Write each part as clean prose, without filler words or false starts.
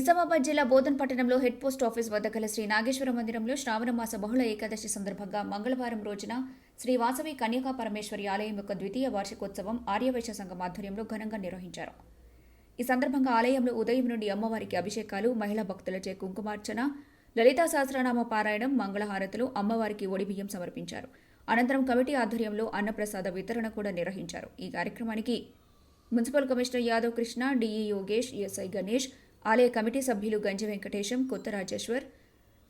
నిజామాబాద్ జిల్లా బోధన్ పట్టణంలో head post office వద్ద గల శ్రీ నాగేశ్వర మందిరంలో శ్రావణ మాస బహుళ ఏకాదశి సందర్భంగా మంగళవారం రోజున శ్రీ వాసవి కన్యకా పరమేశ్వరి ఆలయం యొక్క ద్వితీయ వార్షికోత్సవం ఆర్యవైశ్య సంఘం ఆధ్వర్యంలో ఘనంగా నిర్వహించారు. ఈ సందర్భంగా ఆలయంలో ఉదయం నుండి అమ్మవారికి అభిషేకాలు, మహిళా భక్తులచే కుంకుమార్చన, లలితా సహస్రనామ పారాయణం, మంగళహారతులు, అమ్మవారికి ఒడిబియ్యం సమర్పించారు. అనంతరం కమిటీ ఆధ్వర్యంలో అన్నప్రసాద వితరణ కూడా నిర్వహించారు. ఈ కార్యక్రమానికి municipal commissioner Yadav Krishna, DE Yogesh, SI Ganesh, ఆలయ కమిటీ సభ్యులు గంజి వెంకటేశం, కొత్త రాజేశ్వర్,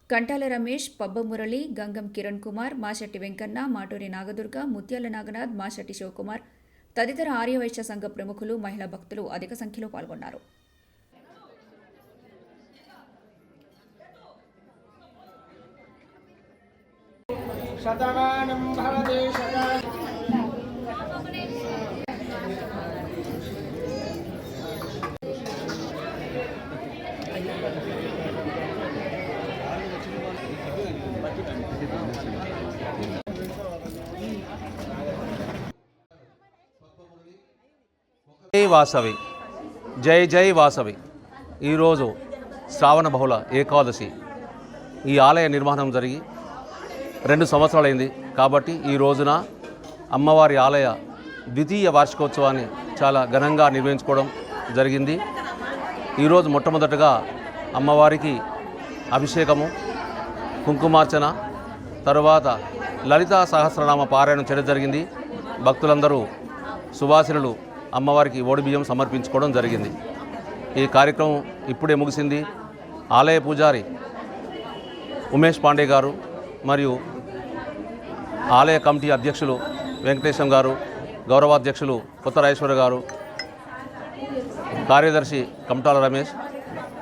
కంటాల రమేష్, పబ్బ మురళి, గంగం కిరణ్ కుమార్, మాశెట్టి వెంకన్న, మాటూరి నాగదుర్గ, ముత్యాల నాగనాథ్, మాశెట్టి శివకుమార్ తదితర ఆర్యవైశ్య సంఘ ప్రముఖులు, మహిళా భక్తులు అధిక సంఖ్యలో పాల్గొన్నారు. జై వాసవి, జై జై వాసవి. ఈరోజు శ్రావణ బహుళ ఏకాదశి. ఈ ఆలయ నిర్మాణం జరిగి 2 సంవత్సరాలైంది కాబట్టి ఈ రోజున అమ్మవారి ఆలయ ద్వితీయ వార్షికోత్సవాన్ని చాలా ఘనంగా నిర్వహించుకోవడం జరిగింది. ఈరోజు మొట్టమొదటగా అమ్మవారికి అభిషేకము, కుంకుమార్చన, తరువాత లలితా సహస్రనామ పారాయణం చేయడం జరిగింది. భక్తులందరూ సువాసినులు అమ్మవారికి ఓడిబియ్యం సమర్పించుకోవడం జరిగింది. ఈ కార్యక్రమం ఇప్పుడే ముగిసింది. ఆలయ పూజారి ఉమేష్ పాండే గారు మరియు ఆలయ కమిటీ అధ్యక్షులు వెంకటేశం గారు, గౌరవాధ్యక్షులు కొత్త రాజేశ్వర గారు, కార్యదర్శి కమటాల రమేష్,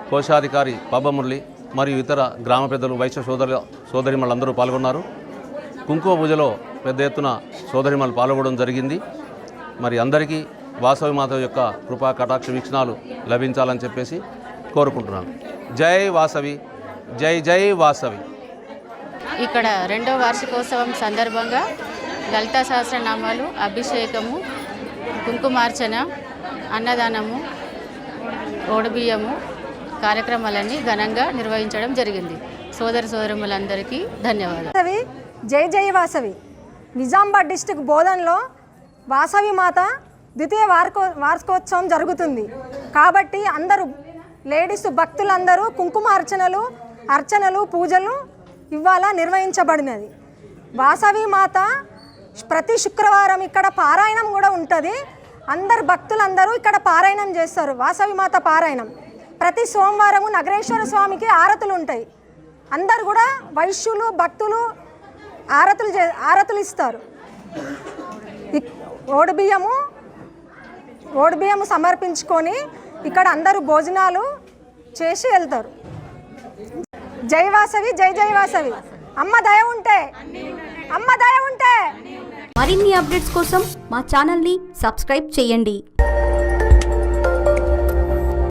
కోశాధికారి పబ్బ మురళి మరియు ఇతర గ్రామ పెద్దలు, వైశ్య సోదరిమణులందరూ పాల్గొన్నారు. కుంకుమ పూజలో పెద్ద ఎత్తున సోదరిమణులు పాల్గొనడం జరిగింది. మరి అందరికీ వాసవి మాత యొక్క కృపా కటాక్ష వీక్షణాలు లభించాలని చెప్పేసి కోరుకుంటున్నాను. జై వాసవి, జై జై వాసవి. ఇక్కడ 2వ వార్షికోత్సవం సందర్భంగా లలితా సహస్రనామాలు, అభిషేకము, కుంకుమార్చన, అన్నదానము, ఓడిబియ్యము కార్యక్రమాలన్నీ ఘనంగా నిర్వహించడం జరిగింది. సోదరులందరికీ ధన్యవాదాలు. జై జై వాసవి. నిజామాబాద్ డిస్టిక్ బోధన్లో వాసవి మాత ద్వితీయ వార్షికోత్సవం జరుగుతుంది కాబట్టి అందరూ లేడీస్ భక్తులందరూ అర్చనలు పూజలు ఇవాళ నిర్వహించబడినది. వాసవి మాత ప్రతి శుక్రవారం ఇక్కడ పారాయణం కూడా ఉంటుంది. అందరు భక్తులందరూ ఇక్కడ పారాయణం చేస్తారు. వాసవి మాత పారాయణం ప్రతి సోమవారము నగరేశ్వర స్వామికి ఆరతులు ఉంటాయి. అందరు కూడా వైశ్యులు భక్తులు ఆరతులు ఇస్తారు. ఓడిబియ్యము సమర్పించుకొని ఇక్కడ అందరూ భోజనాలు చేసి వెళ్తారు. జై వాసవి, జై జై వాసవి. అమ్మ దయ ఉంటే మరిన్ని అప్డేట్స్ కోసం మా ఛానల్ని సబ్స్క్రైబ్ చేయండి.